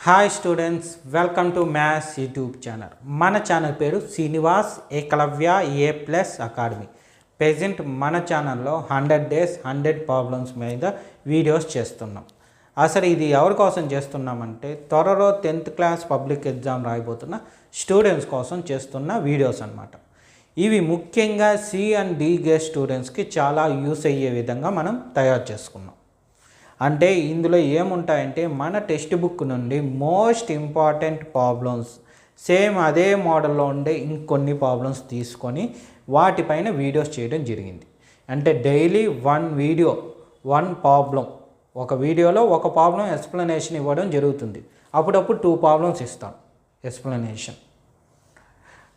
Hi students, welcome to maths YouTube channel. మన channel పేరు Srinivas Ekalavya A+ academy. Present మన ఛానల్లో 100 days 100 ప్రాబ్లమ్స్ మీద వీడియోస్ చేస్తున్నాం. అసలు ఇది ఎవరి కోసం చేస్తున్నామంటే త్వరలో 10th క్లాస్ పబ్లిక్ ఎగ్జామ్ రాయబోతున్న స్టూడెంట్స్ కోసం చేస్తున్న వీడియోస్ అన్నమాట. ఇవి ముఖ్యంగా C అండ్ D గ్రేడ్ స్టూడెంట్స్కి చాలా యూస్ అయ్యే విధంగా మనం తయారు చేసుకున్నాం. అంటే ఇందులో ఏముంటాయంటే మన టెక్స్ట్ బుక్ నుండి మోస్ట్ ఇంపార్టెంట్ ప్రాబ్లమ్స్ సేమ్ అదే మోడల్లో ఉండే ఇంకొన్ని ప్రాబ్లమ్స్ తీసుకొని వాటిపైన వీడియోస్ చేయడం జరిగింది. అంటే డైలీ 1 వీడియో 1 ప్రాబ్లం, ఒక వీడియోలో ఒక ప్రాబ్లం ఎక్స్ప్లెనేషన్ ఇవ్వడం జరుగుతుంది. అప్పుడప్పుడు 2 ప్రాబ్లమ్స్ ఇస్తాం ఎక్స్ప్లెనేషన్.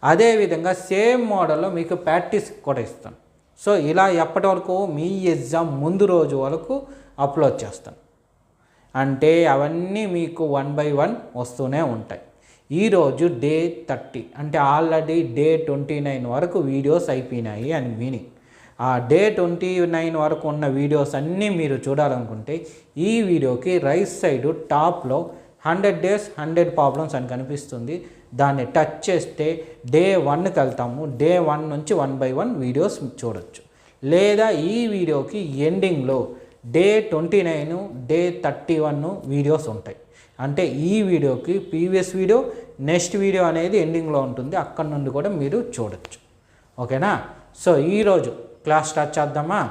అదేవిధంగా సేమ్ మోడల్లో మీకు ప్రాక్టీస్ కూడా ఇస్తాను. సో ఇలా ఎప్పటి వరకు మీ ఎగ్జామ్ ముందు రోజు వరకు అప్లోడ్ చేస్తాను. అంటే అవన్నీ మీకు 1 by 1 వస్తూనే ఉంటాయి. ఈరోజు డే 30, అంటే ఆల్రెడీ డే 29 వరకు వీడియోస్ అయిపోయినాయి అని మీనింగ్. ఆ డే 29 వరకు ఉన్న వీడియోస్ అన్నీ మీరు చూడాలనుకుంటే ఈ వీడియోకి రైట్ సైడ్ టాప్లో 100 days 100 ప్రాబ్లమ్స్ అని కనిపిస్తుంది. దాన్ని టచ్ చేస్తే డే 1కి వెళ్తాము. డే 1 నుంచి 1 by 1 వీడియోస్ చూడొచ్చు. లేదా ఈ వీడియోకి ఎండింగ్లో డే 29 డే 31 వీడియోస్ ఉంటాయి. అంటే ఈ వీడియోకి ప్రీవియస్ వీడియో నెక్స్ట్ వీడియో అనేది ఎండింగ్లో ఉంటుంది. అక్కడ నుండి కూడా మీరు చూడొచ్చు. ఓకేనా? సో ఈరోజు క్లాస్ స్టార్ట్ చేద్దామా?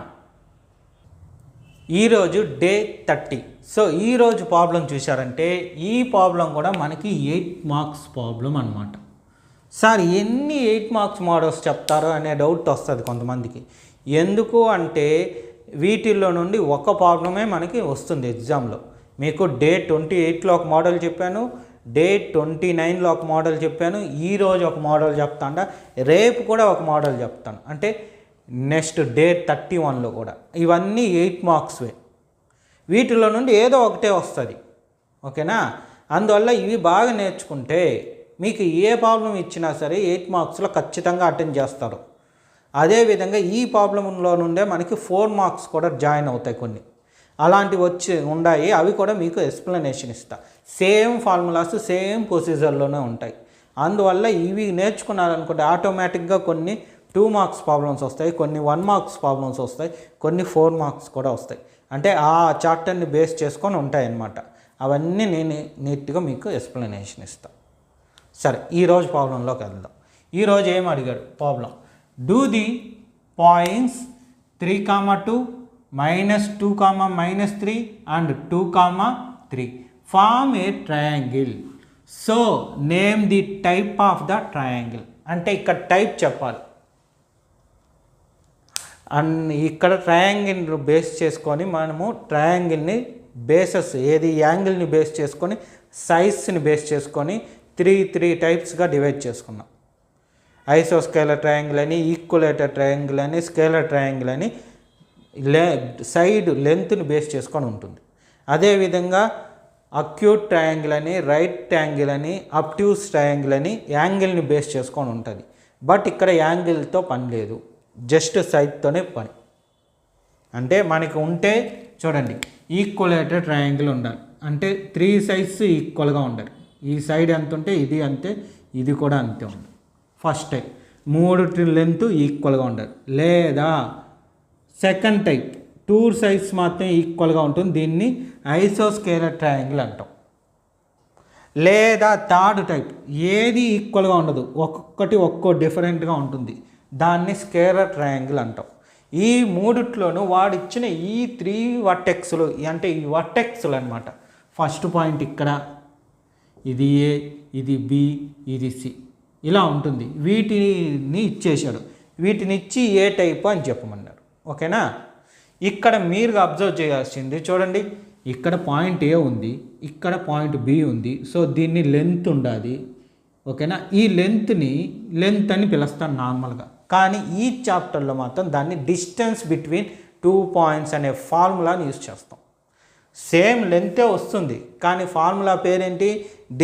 ఈరోజు డే 30. సో ఈరోజు ప్రాబ్లం చూసారంటే ఈ ప్రాబ్లం కూడా మనకి 8 మార్క్స్ ప్రాబ్లం అనమాట. సార్ ఎన్ని 8 మార్క్స్ మోడల్స్ చెప్తారో అనే డౌట్ వస్తుంది కొంతమందికి. ఎందుకు అంటే వీటిల్లో నుండి ఒక ప్రాబ్లమే మనకి వస్తుంది ఎగ్జామ్లో. మీకు డే 28లో ఒక మోడల్ చెప్పాను, డే 29లో ఒక మోడల్ చెప్పాను, ఈరోజు ఒక మోడల్ చెప్తాను, రేపు కూడా ఒక మోడల్ చెప్తాను. అంటే నెక్స్ట్ డే 31లో కూడా. ఇవన్నీ 8 మార్క్స్వే. వీటిలో నుండి ఏదో ఒకటే వస్తుంది. ఓకేనా? అందువల్ల ఇవి బాగా నేర్చుకుంటే మీకు ఏ ప్రాబ్లం ఇచ్చినా సరే 8 మార్క్స్లో ఖచ్చితంగా అటెండ్ చేస్తారు. అదేవిధంగా ఈ ప్రాబ్లంలో నుండే మనకి 4 మార్క్స్ కూడా జాయిన్ అవుతాయి. కొన్ని అలాంటివి వచ్చి ఉన్నాయి. అవి కూడా మీకు ఎక్స్ప్లెనేషన్ ఇస్తా. సేమ్ ఫార్ములాస్ సేమ్ ప్రొసీజర్లోనే ఉంటాయి. అందువల్ల ఇవి నేర్చుకున్నారనుకుంటే ఆటోమేటిక్గా కొన్ని 2 మార్క్స్ ప్రాబ్లమ్స్ వస్తాయి, కొన్ని 1 మార్క్స్ ప్రాబ్లమ్స్ వస్తాయి, కొన్ని 4 మార్క్స్ కూడా వస్తాయి. అంటే ఆ చాప్టర్ని బేస్ చేసుకొని ఉంటాయి అన్నమాట. అవన్నీ నేను నీట్గా మీకు ఎక్స్ప్లెనేషన్ ఇస్తాను. సరే, ఈరోజు ప్రాబ్లంలోకి వెళ్దాం. ఈరోజు ఏం అడిగాడు problem? Do the points 3, 2, -2, -3 and 2, 3 form a triangle. So name the type of the triangle. అంటే ఇక్కడ టైప్ చెప్పాలి. అండ్ ఇక్కడ ట్రయాంగిల్ బేస్ చేసుకొని మనము ట్రయాంగిల్ని బేసెస్ ఏది యాంగిల్ని బేస్ చేసుకొని సైజ్ని బేస్ చేసుకొని 3 టైప్స్గా డివైడ్ చేసుకున్నాం. ఐసోస్కేలర్ ట్రయాంగిల్ అని, ఈక్వలేటర్ ట్రయాంగిల్ అని, స్కేలర్ ట్రయాంగిల్ అని సైడ్ లెంత్ని బేస్ చేసుకొని ఉంటుంది. అదేవిధంగా అక్యూట్ ట్రయాంగిల్ అని, రైట్ యాంగిల్ అని, అబ్ట్యూస్ ట్రయాంగిల్ అని యాంగిల్ని బేస్ చేసుకొని ఉంటుంది. బట్ ఇక్కడ యాంగిల్తో పని లేదు, జస్ట్ సైడ్తోనే పని. అంటే మనకి ఉంటే చూడండి, ఈక్వలేటర్ ట్రయాంగిల్ ఉండాలి. అంటే 3 సైడ్స్ ఈక్వల్గా ఉండాలి. ఈ సైడ్ ఎంత ఉంటే ఇది అంతే, ఇది కూడా అంతే ఉంది. ఫస్ట్ టైప్ 3 లెంత్ ఈక్వల్గా ఉండాలి. లేదా సెకండ్ టైప్ 2 సైడ్స్ మాత్రం ఈక్వల్గా ఉంటుంది. దీన్ని ఐసోస్కేలర్ ట్రయాంగిల్ అంటాం. లేదా థర్డ్ టైప్ ఏది ఈక్వల్గా ఉండదు, ఒక్కొక్కటి ఒక్కో డిఫరెంట్గా ఉంటుంది. దాన్ని స్కేలర్ ట్రయాంగిల్ అంటాం. ఈ మూడిట్లోనూ వాడిచ్చిన ఈ 3 వర్టెక్స్లు, అంటే ఈ వర్టెక్స్లు అనమాట. ఫస్ట్ పాయింట్ ఇక్కడ, ఇది ఏ, ఇది బి, ఇది సి, ఇలా ఉంటుంది. వీటిని ఇచ్చేశాడు. వీటిని ఇచ్చి ఏ టైప్ అని చెప్పమన్నారు. ఓకేనా? ఇక్కడ మీరు అబ్జర్వ్ చేయాల్సింది చూడండి, ఇక్కడ పాయింట్ ఏ ఉంది, ఇక్కడ పాయింట్ బి ఉంది. సో దీన్ని లెంత్ ఉండాలి. ఓకేనా? ఈ లెంత్ అని పిలుస్తాను నార్మల్గా. కానీ ఈ చాప్టర్లో మాత్రం దాన్ని డిస్టెన్స్ బిట్వీన్ 2 పాయింట్స్ అనే ఫార్ములాని యూజ్ చేస్తాం. సేమ్ లెంతే వస్తుంది, కానీ ఫార్ములా పేరేంటి?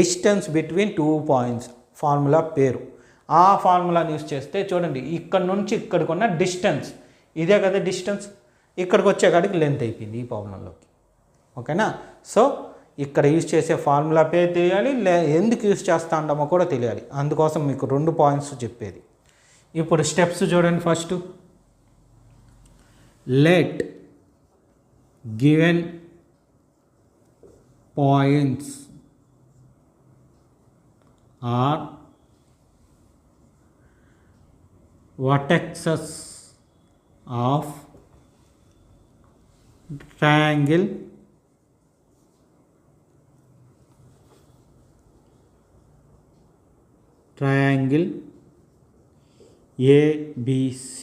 డిస్టెన్స్ బిట్వీన్ 2 పాయింట్స్ ఫార్ములా పేరు. ఆ ఫార్ములాని యూజ్ చేస్తే చూడండి, ఇక్కడ నుంచి ఇక్కడికి ఉన్న డిస్టెన్స్ ఇదే కదా డిస్టెన్స్. ఇక్కడికి వచ్చేకాడికి లెంత్ అయిపోయింది ఈ ప్రాబ్లంలోకి. ఓకేనా? సో ఇక్కడ యూజ్ చేసే ఫార్ములా పేరు తెలియాలి, ఎందుకు యూజ్ చేస్తా ఉంటామో కూడా తెలియాలి. అందుకోసం మీకు 2 పాయింట్స్ చెప్పేది. ఇప్పుడు స్టెప్స్ చూడండి. First let given points are vertices of triangle ABC.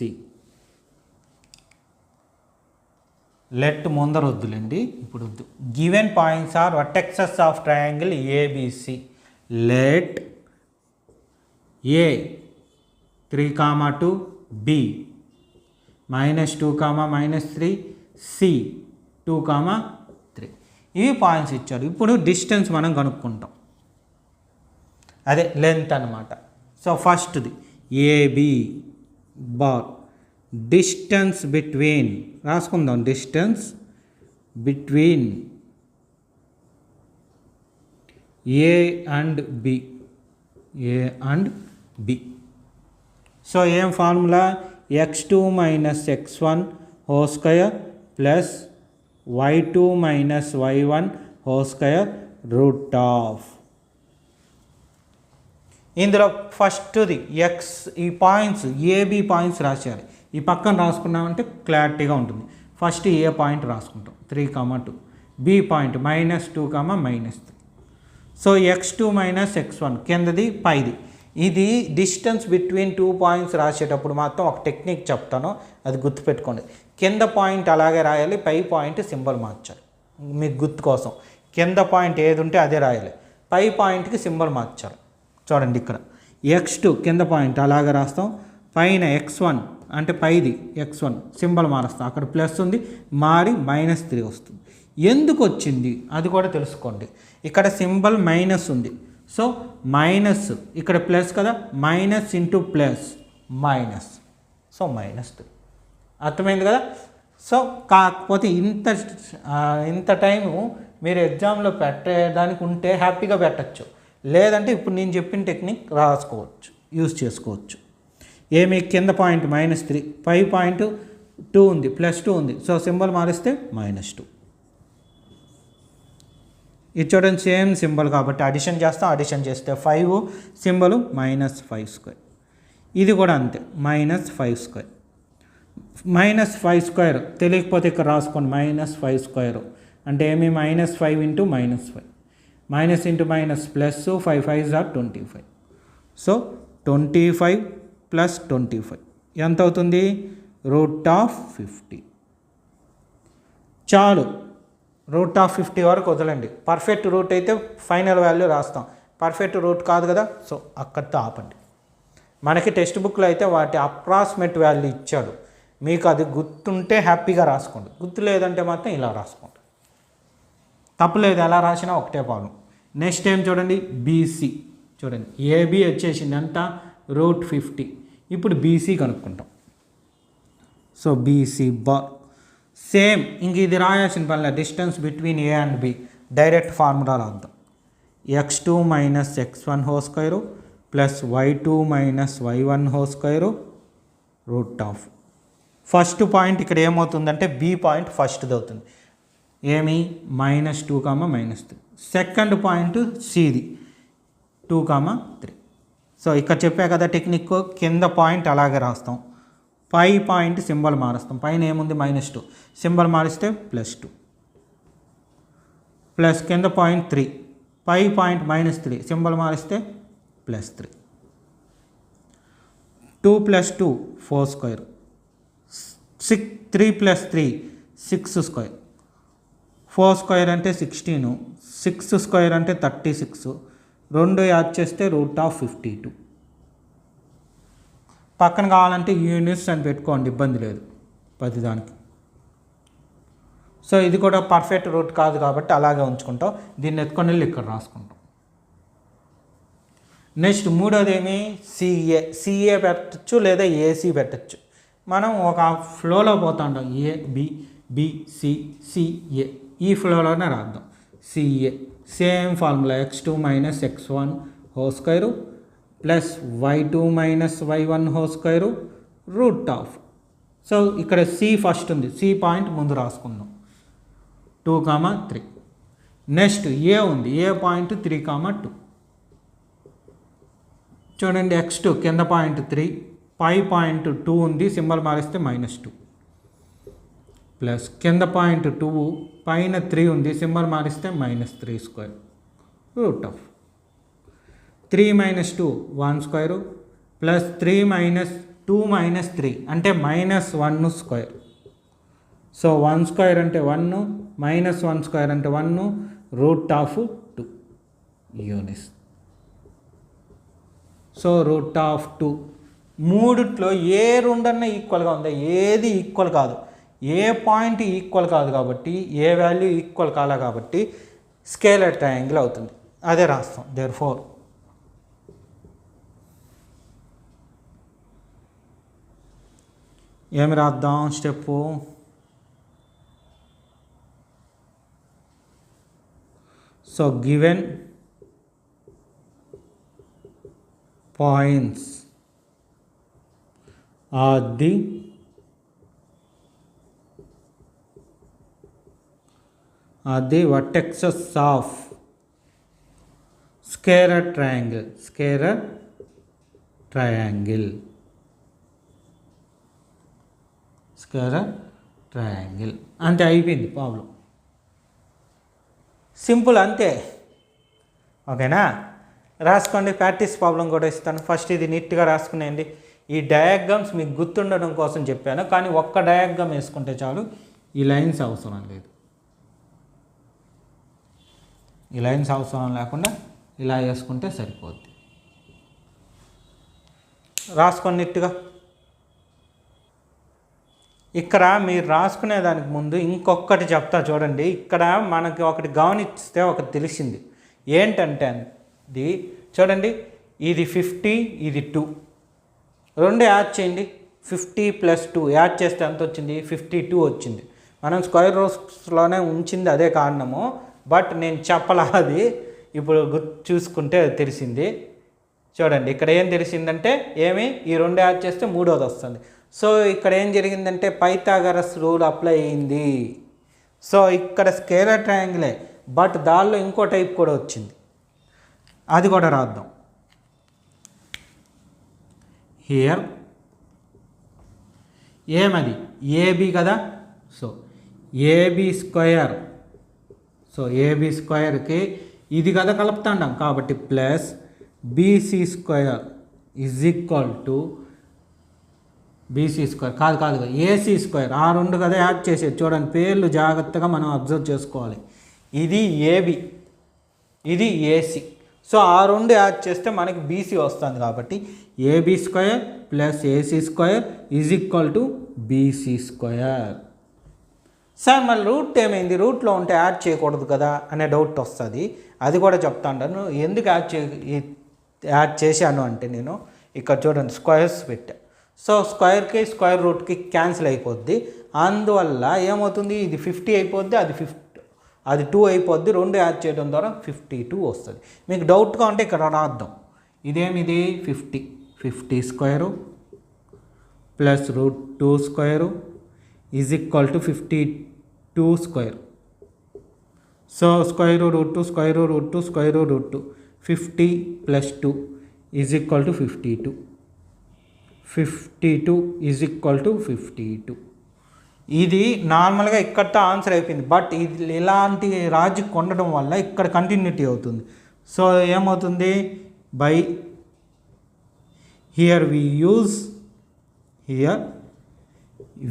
Let ముందర వద్దులేండి, ఇప్పుడు వద్దు. Given points are vertexes of triangle ABC. Let A 3, 2, B -2, -3, C 2, 3. ఇవి పాయింట్స్ ఇచ్చారు. ఇప్పుడు డిస్టెన్స్ మనం కనుక్కుంటాం, అదే లెంత్ అనమాట. సో ఫస్ట్ది ఏబి బార్ డిస్టెన్స్ బిట్వీన్, రాసుకుందాం, distance between A and B. So ఏం formula, x2 - x1 whole square plus y2 - y1 whole square root of. ఇందులో ఫస్ట్ది ఎక్స్, ఈ పాయింట్స్ ఏబి పాయింట్స్ రాశారు, ఈ పక్కన రాసుకున్నామంటే క్లారిటీగా ఉంటుంది. ఫస్ట్ ఏ పాయింట్ రాసుకుంటాం 3, 2, B point -2, -3. So x2 - x1 కిందది పైది. ఇది డిస్టెన్స్ బిట్వీన్ 2 పాయింట్స్ రాసేటప్పుడు మాత్రం ఒక టెక్నిక్ చెప్తాను, అది గుర్తుపెట్టుకోండి. కింద పాయింట్ అలాగే రాయాలి, పై పాయింట్ సింబల్ మార్చాలి. మీకు గుర్తు కోసం కింద పాయింట్ ఏది ఉంటే అదే రాయాలి, పై పాయింట్కి సింబల్ మార్చాలి. చూడండి ఇక్కడ x2 కింద పాయింట్ అలాగే రాస్తాం, పైన x1 అంటే పైది x1 సింబల్ మారుస్తాం, అక్కడ ప్లస్ ఉంది మారి -3 వస్తుంది. ఎందుకు వచ్చింది అది కూడా తెలుసుకోండి. ఇక్కడ సింబల్ మైనస్ ఉంది, సో మైనస్, ఇక్కడ ప్లస్ కదా, minus into plus minus, so -3. అర్థమైంది కదా. సో కాకపోతే ఇంత టైము మీరు ఎగ్జామ్లో పెట్టడానికి ఉంటే హ్యాపీగా పెట్టచ్చు, లేదంటే ఇప్పుడు నేను చెప్పిన టెక్నిక్ రాసుకోవచ్చు, యూజ్ చేసుకోవచ్చు. ఏమి కింద పాయింట్ -3, పై పాయింట్ 2 ఉంది, +2 ఉంది, సో సింబల్ మారిస్తే -2. ఇది చూడండి సేమ్ సింబల్ కాబట్టి అడిషన్ చేస్తాం, అడిషన్ చేస్తే 5 సింబల్ -5². ఇది కూడా అంతే -5². -5² తెలియకపోతే ఇక్కడ రాసుకోండి, -5² అంటే ఏమి, -5 into -5, minus into minus plus, 5 5s are 25. So 25 + 25 ఎంత అవుతుంది, √50. చాలు, √50 వరకు వదలండి. పర్ఫెక్ట్ రూట్ అయితే ఫైనల్ వాల్యూ రాస్తాం, పర్ఫెక్ట్ రూట్ కాదు కదా, సో అక్కడితో ఆపండి. మనకి టెక్స్ట్ బుక్లో అయితే వాటి అప్రాక్సిమేట్ వాల్యూ ఇచ్చాడు, మీకు అది గుర్తుంటే హ్యాపీగా రాసుకోండి, గుర్తు లేదంటే మాత్రం ఇలా రాసుకోండి, తప్పులేదు, ఎలా రాసినా ఒకటే ప్రాబ్లం. నెక్స్ట్ ఏం చూడండి, బీసీ చూడండి, ఏబి వచ్చేసింది ఎంత, √50. ఇప్పుడు బీసీ కనుక్కుంటాం. సో బీసీ బార్ సేమ్, ఇంక ఇది రాయాల్సిన పనిలే, distance between A and B direct formula రాద్దాం. x2 - x1 whole square plus y2 - y1 whole square root of. First point ఇక్కడ ఏమవుతుందంటే బి పాయింట్ ఫస్ట్ది అవుతుంది, ఏమి -2, -3. Second point సిది 2, 3. సో ఇక్కడ చెప్పా కదా టెక్నిక్, కింద పాయింట్ అలాగే రాస్తాం, పై పాయింట్ సింబల్ మారుస్తాం, పైన ఏముంది -2 సింబల్ మారిస్తే +2 ప్లస్ కింద పాయింట్ 3, పై పాయింట్ -3 సింబల్ మారిస్తే +3. 2 + 2 4², 3 + 3 6², 4² అంటే 16, 6² అంటే 36, 2 యాడ్ చేస్తే √52. పక్కన కావాలంటే యూనిట్స్ అని పెట్టుకోండి, ఇబ్బంది లేదు ప్రతిదానికి. సో ఇది కూడా పర్ఫెక్ట్ రూట్ కాదు కాబట్టి అలాగే ఉంచుకుంటాం, దీన్ని ఎత్తుకొని వెళ్ళి ఇక్కడ రాసుకుంటాం. నెక్స్ట్ మూడోది ఏమి, సిఏ పెట్టచ్చు లేదా ఏసీ పెట్టచ్చు. మనం ఒక ఫ్లోలో పోతా ఉంటాం, A B B C C A, ఈ ఫ్లోలోనే రాద్దాం. CA. Same formula x2 minus x1 whole square plus y2 minus y1 whole square root of. So ఇక్కడ C ఫస్ట్ ఉంది, C పాయింట్ ముందు రాసుకుందాం 2, 3. నెక్స్ట్ A ఉంది, A పాయింట్ 3, 2. చూడండి x2 కింద పాయింట్ 3, పై పాయింట్ 2 ఉంది, సింబల్ మారిస్తే -2 ప్లస్ కింద పాయింట్ 2 పైన 3 ఉంది, సింబల్ మారిస్తే -3² రూట్ ఆఫ్ 3 - 2 1 స్క్వేర్ ప్లస్ 3 - 2 - 3 అంటే -1². సో 1 స్క్వేర్ అంటే 1, -1 స్క్వేర్ అంటే 1, root of 2 units. So root of 2. మూడిట్లో ఏ రెండన్నా ఈక్వల్గా ఉందా? ఏది ఈక్వల్ కాదు. ఏ పాయింట్ ఈక్వల్ కాదు కాబట్టి, ఏ వాల్యూ ఈక్వల్ కాలే కాబట్టి స్కేలర్ ట్రయాంగిల్ అవుతుంది. అదే రాస్తాం. దేర్ఫోర్ ఏమి రాద్దాం step? So given points are the vertices of scalar triangle. Scalar triangle. Scalar triangle. అంతే అయిపోయింది ప్రాబ్లం. సింపుల్ అంతే. ఓకేనా? రాసుకోండి. ప్రాక్టీస్ ప్రాబ్లం కూడా ఇస్తాను. ఫస్ట్ ఇది నీట్గా రాసుకునేయండి. ఈ డయాగ్రామ్స్ మీకు గుర్తుండడం కోసం చెప్పాను, కానీ ఒక్క డయాగ్రామ్ వేసుకుంటే చాలు. ఈ లైన్స్ అవసరం లేదు. ఈ లైన్స్ అవసరం లేకుండా ఇలా వేసుకుంటే సరిపోద్ది. రాసుకోండి నీట్గా. ఇక్కడ మీరు రాసుకునే దానికి ముందు ఇంకొకటి చెప్తా చూడండి. ఇక్కడ మనకి ఒకటి గమనిస్తే ఒకటి తెలిసింది. ఏంటంటే ఇది చూడండి, ఇది 50, ఇది 2, రెండు యాడ్ చేయండి. 50 + 2 యాడ్ చేస్తే ఎంత వచ్చింది? 52 వచ్చింది. మనం స్క్వేర్ రూట్స్లోనే ఉంచింది, అదే కారణము. బట్ నేను చెప్పలా, అది ఇప్పుడు చూసుకుంటే అది తెలిసింది. చూడండి ఇక్కడ ఏం తెలిసిందంటే ఈ రెండు యాడ్ చేస్తే మూడోది వస్తుంది. సో ఇక్కడ ఏం జరిగిందంటే పైథాగరస్ రూల్ అప్లై అయింది. సో ఇక్కడ స్కేలర్ ట్రయాంగిలే, బట్ దానిలో ఇంకో టైప్ కూడా వచ్చింది. అది కూడా రాద్దాం. హియర్ ఏమది ఏబి కదా. So AB square. So AB స్క్వేర్కి ఇది కదా కలుపుతాండాం కాబట్టి plus BC square is equal to BC square కాదు ఏసీ స్క్వేర్. ఆ రెండు కదా యాడ్ చేసేది. చూడండి పేర్లు జాగ్రత్తగా మనం అబ్జర్వ్ చేసుకోవాలి. ఇది ఏబి, ఇది ఏసీ. సో ఆ రెండు యాడ్ చేస్తే మనకి బీసీ వస్తుంది కాబట్టి AB square plus AC square is equal to BC square. Sir మళ్ళీ రూట్ ఏమైంది? రూట్లో ఉంటే యాడ్ చేయకూడదు కదా అనే డౌట్ వస్తుంది. అది కూడా చెప్తాను. ఎందుకు యాడ్ చేశాను అంటే నేను ఇక్కడ చూడండి స్క్వేర్స్ పెట్టా. సో స్క్వేర్కి స్క్వేర్ రూట్కి క్యాన్సిల్ అయిపోద్ది. అందువల్ల ఏమవుతుంది? ఇది 50 అయిపోద్ది, అది 2 అయిపోద్ది. రెండు యాడ్ చేయడం ద్వారా 52 వస్తుంది. మీకు డౌట్గా ఉంటే ఇక్కడ రాద్దాం. ఇదేమిది 50 square plus √2 square is equal to 52 square. So square √2 square √2 square √2 50 + 2 is equal to 52. 52 is equal to 52. ఇది నార్మల్గా ఇక్కడతో ఆన్సర్ అయిపోయింది. బట్ ఇది ఇలాంటి లాజిక్ ఉండడం వల్ల ఇక్కడ కంటిన్యూటీ అవుతుంది. సో ఏమవుతుంది? By here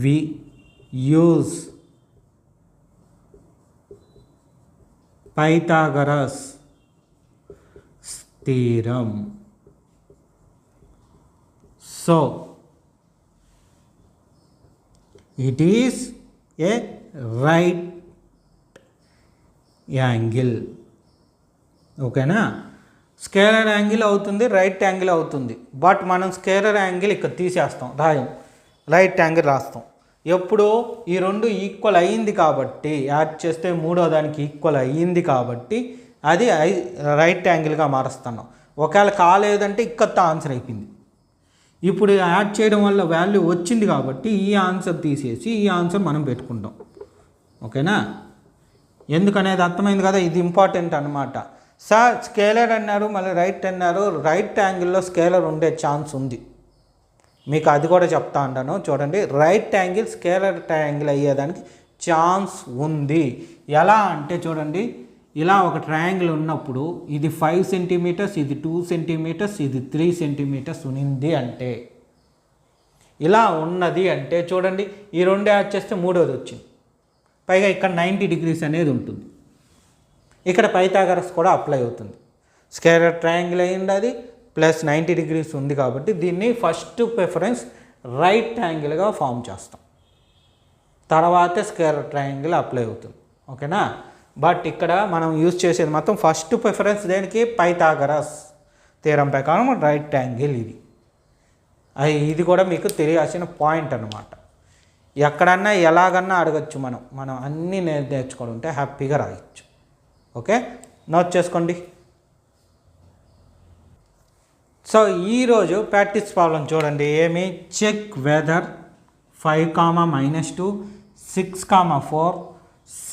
we use Pythagoras theorem. So it is a right angle. ఓకేనా? స్కేలర్ యాంగిల్ అవుతుంది, రైట్ యాంగిల్ అవుతుంది. బట్ మనం స్కేలర్ యాంగిల్ ఇక్కడ తీసేస్తాం, రాయం, రైట్ యాంగిల్ రాస్తాం. ఎప్పుడు ఈ రెండు ఈక్వల్ అయ్యింది కాబట్టి యాడ్ చేస్తే మూడో దానికి ఈక్వల్ అయ్యింది కాబట్టి అది రైట్ యాంగిల్గా మారుస్తున్నాం. ఒకవేళ కాలేదంటే ఇక్కడతో ఆన్సర్ అయిపోయింది. ఇప్పుడు యాడ్ చేయడం వల్ల వాల్యూ వచ్చింది కాబట్టి ఈ ఆన్సర్ తీసేసి ఈ ఆన్సర్ మనం పెట్టుకుంటాం. ఓకేనా? ఎందుకనేది అర్థమైంది కదా, ఇది ఇంపార్టెంట్ అనమాట. సార్ స్కేలర్ అన్నారు మళ్ళీ రైట్ అన్నారు, రైట్ యాంగిల్లో స్కేలర్ ఉండే ఛాన్స్ ఉంది, మీకు అది కూడా చెప్తా ఉంటాను. చూడండి, రైట్ యాంగిల్ స్కేలర్ ట్రయాంగిల్ అయ్యేదానికి ఛాన్స్ ఉంది. ఎలా అంటే చూడండి, ఇలా ఒక ట్రయాంగిల్ ఉన్నప్పుడు ఇది 5 సెంటీమీటర్స్, ఇది 2 సెంటీమీటర్స్, ఇది 3 సెంటీమీటర్స్ ఉంది అంటే, ఇలా ఉన్నది అంటే చూడండి, ఈ రెండు యాడ్ చేస్తే మూడోది వచ్చింది. పైగా ఇక్కడ 90 డిగ్రీస్ అనేది ఉంటుంది. ఇక్కడ పైథాగరస్ కూడా అప్లై అవుతుంది. స్కేలర్ ట్రయాంగిల్ అయ్యింది అది, ప్లస్ 90 డిగ్రీస్ ఉంది కాబట్టి దీన్ని ఫస్ట్ ప్రిఫరెన్స్ రైట్ యాంగిల్గా ఫామ్ చేస్తాం, తర్వాతే స్కేలర్ ట్రయాంగిల్ అప్లై అవుతుంది. ఓకేనా? బట్ ఇక్కడ మనం యూజ్ చేసేది మొత్తం ఫస్ట్ ప్రిఫరెన్స్ దేనికి, పైథాగరస్ థీరం ప్రకారం రైట్ యాంగిల్ ఇది. ఇది కూడా మీకు తెలియాల్సిన పాయింట్ అనమాట. ఎక్కడన్నా ఎలాగన్నా అడగచ్చు, మనం అన్నీ నేర్చుకొని ఉంటే హ్యాపీగా రాయొచ్చు. ఓకే, నోట్ చేసుకోండి. సో ఈరోజు ప్రాక్టీస్ ప్రాబ్లం చూడండి. ఏమి, check whether 5, -2, 6, 4,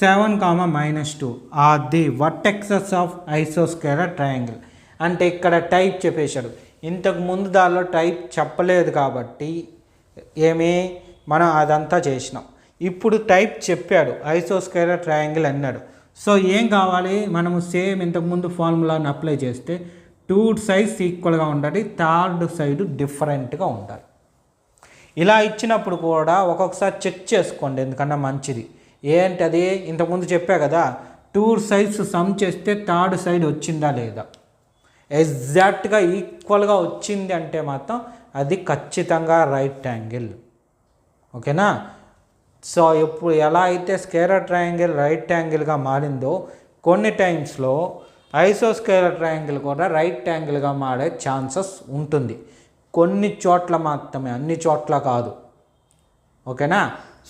7, -2 are the vertexes of ఐసోస్కేలర్ ట్రయాంగిల్. అంటే ఇక్కడ టైప్ చెప్పేశాడు, ఇంతకు ముందు దానిలో టైప్ చెప్పలేదు కాబట్టి ఏమి మనం అదంతా చేసినాం. ఇప్పుడు టైప్ చెప్పాడు, ఐసోస్కేలర్ ట్రయాంగిల్ అన్నాడు. సో ఏం కావాలి, మనము సేమ్ ఇంతకుముందు ఫార్ములాని అప్లై చేస్తే 2 సైడ్స్ ఈక్వల్గా ఉండాలి, థర్డ్ సైడ్ డిఫరెంట్గా ఉండాలి. ఇలా ఇచ్చినప్పుడు కూడా ఒక్కొక్కసారి చెక్ చేసుకోండి, ఎందుకన్నా మంచిది. ఏంటది, ఇంతకుముందు చెప్పా కదా, 2 సైడ్స్ సమ్ చేస్తే థర్డ్ సైడ్ వచ్చిందా లేదా, ఎగ్జాక్ట్గా ఈక్వల్గా వచ్చింది అంటే మాత్రం అది ఖచ్చితంగా రైట్ యాంగిల్. ఓకేనా? సో ఇప్పుడు ఎలా అయితే స్కేలర్ ట్రయాంగిల్ రైట్ యాంగిల్గా మారిందో, కొన్ని టైమ్స్లో ఐసోస్కేలర్ ట్రయాంగిల్ కూడా రైట్ యాంగిల్గా మారే ఛాన్సెస్ ఉంటుంది. కొన్ని చోట్ల మాత్రమే, అన్ని చోట్ల కాదు. ఓకేనా?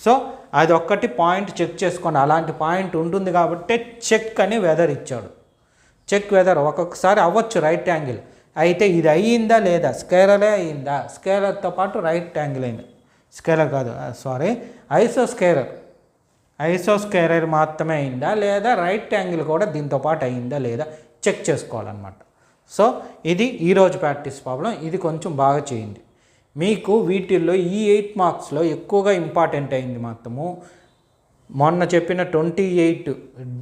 సో అది ఒక్కటి పాయింట్ చెక్ చేసుకోండి. అలాంటి పాయింట్ ఉంటుంది కాబట్టి చెక్ అని వెదర్ ఇచ్చాడు. చెక్ వెదర్ ఒక్కొక్కసారి అవ్వచ్చు రైట్ యాంగిల్, అయితే ఇది అయ్యిందా లేదా, స్కేలరే అయ్యిందా, స్కేలర్తో పాటు రైట్ యాంగిల్ అయింది, స్కేలర్ కాదు సారీ ఐసోస్కేలర్ మాత్రమే అయిందా లేదా, రైట్ యాంగిల్ కూడా దీంతో పాటు అయిందా లేదా చెక్ చేసుకోవాలన్నమాట. సో ఇది ఈరోజు ప్రాక్టీస్ ప్రాబ్లం. ఇది కొంచెం బాగా చేయండి. మీకు వీటిల్లో ఈ 8 మార్క్స్లో ఎక్కువగా ఇంపార్టెంట్ అయింది మాత్రము మొన్న చెప్పిన 28,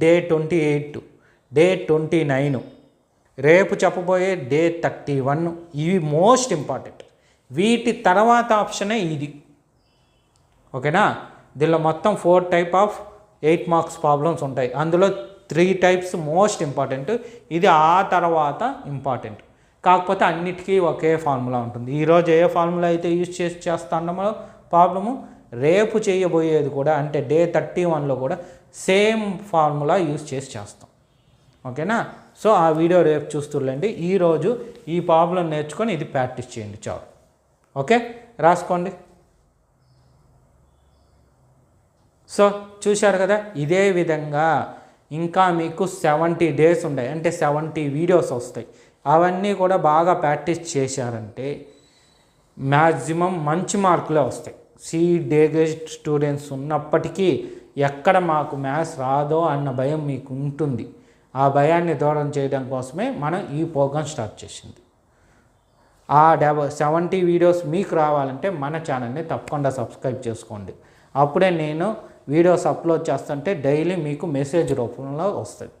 డే 28, డే 29, రేపు చెప్పబోయే డే 31, ఇవి మోస్ట్ ఇంపార్టెంట్. వీటి తర్వాత ఆప్షనే ఇది. ఓకేనా? దీనిలో మొత్తం 4 టైప్ ఆఫ్ 8 మార్క్స్ ప్రాబ్లమ్స్ ఉంటాయి. అందులో 3 టైప్స్ మోస్ట్ ఇంపార్టెంట్, ఇది ఆ తర్వాత ఇంపార్టెంట్. కాకపోతే అన్నిటికీ ఒకే ఫార్ములా ఉంటుంది. ఈరోజు ఏ ఫార్ములా అయితే యూజ్ చేస్తామో ప్రాబ్లము, రేపు చేయబోయేది కూడా అంటే డే 31లో కూడా సేమ్ ఫార్ములా యూజ్ చేస్తాం. ఓకేనా? సో ఆ వీడియో రేపు చూస్తుండండి. ఈరోజు ఈ ప్రాబ్లం నేర్చుకొని ఇది ప్రాక్టీస్ చేయండి చాలు. ఓకే, రాసుకోండి. సో చూశారు కదా, ఇదే విధంగా ఇంకా మీకు 70 డేస్ ఉన్నాయి, అంటే 70 వీడియోస్ వస్తాయి. అవన్నీ కూడా బాగా ప్రాక్టీస్ చేశారంటే మ్యాక్సిమం మంచి మార్కులే వస్తాయి. డే గ్రేడ్ స్టూడెంట్స్ ఉన్నప్పటికీ ఎక్కడ మాకు మ్యాథ్స్ రాదో అన్న భయం మీకు ఉంటుంది. ఆ భయాన్ని దూరం చేయడం కోసమే మనం ఈ ప్రోగ్రామ్ స్టార్ట్ చేసింది. ఆ 70 వీడియోస్ మీకు రావాలంటే మన ఛానల్ని తప్పకుండా సబ్స్క్రైబ్ చేసుకోండి. అప్పుడే నేను వీడియోస్ అప్లోడ్ చేస్తుంటే డైలీ మీకు మెసేజ్ రూపంలో వస్తుంది.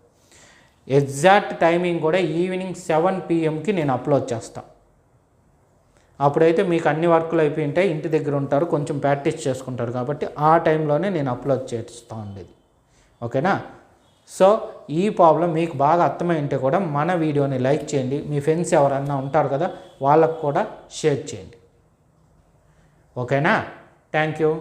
ఎగ్జాక్ట్ టైమింగ్ కూడా ఈవినింగ్ 7 PM నేను అప్లోడ్ చేస్తాను. అప్పుడైతే మీకు అన్ని వర్కులు అయిపోయి ఉంటాయి, ఇంటి దగ్గర ఉంటారు, కొంచెం ప్రాక్టీస్ చేసుకుంటారు కాబట్టి ఆ టైంలోనే నేను అప్లోడ్ చేస్తూ ఉండేది. ఓకేనా? సో ఈ ప్రాబ్లం మీకు బాగా అర్థమై ఉంటే కూడా మన వీడియోని లైక్ చేయండి. మీ ఫ్రెండ్స్ ఎవరన్నా ఉంటారు కదా, వాళ్ళకు కూడా షేర్ చేయండి. ఓకేనా? Thank you.